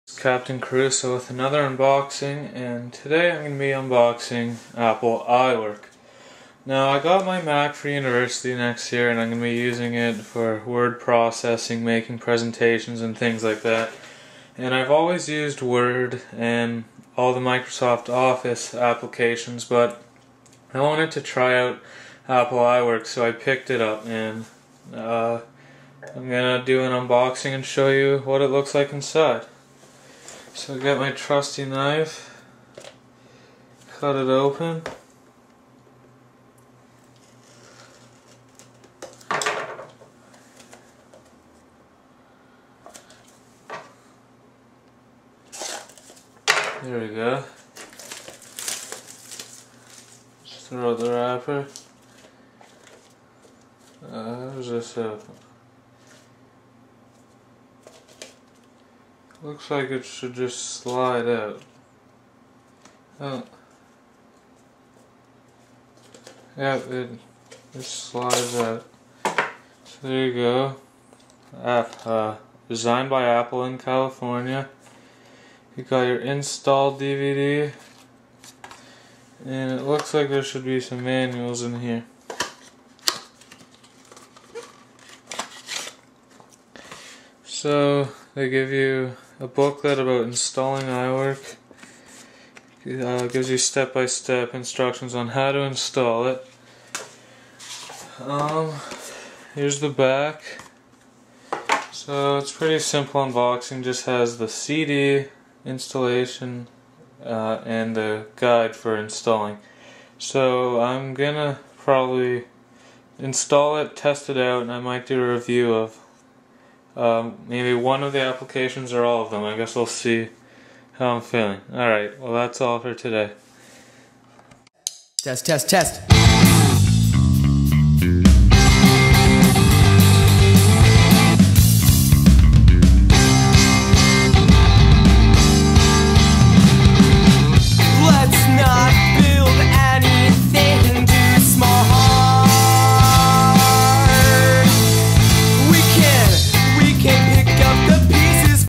It's Captain Caruso with another unboxing, and today I'm going to be unboxing Apple iWork. Now, I got my Mac for university next year, and I'm going to be using it for word processing, making presentations and things like that. And I've always used Word and all the Microsoft Office applications, but I wanted to try out Apple iWork, so I picked it up, and I'm going to do an unboxing and show you what it looks like inside. So I got my trusty knife, cut it open. There we go. Just throw out the wrapper. How's this open? Looks like it should just slide out. Oh. Yeah, it just slides out. So there you go. Designed by Apple in California. You got your installed DVD. And it looks like there should be some manuals in here. So they give you a booklet about installing iWork. Gives you step-by-step instructions on how to install it. Here's the back. So it's pretty simple unboxing. Just has the CD installation and the guide for installing. So I'm gonna probably install it, test it out, and I might do a review of maybe one of the applications or all of them. I guess we'll see how I'm feeling. Alright, well that's all for today. Test, test, test.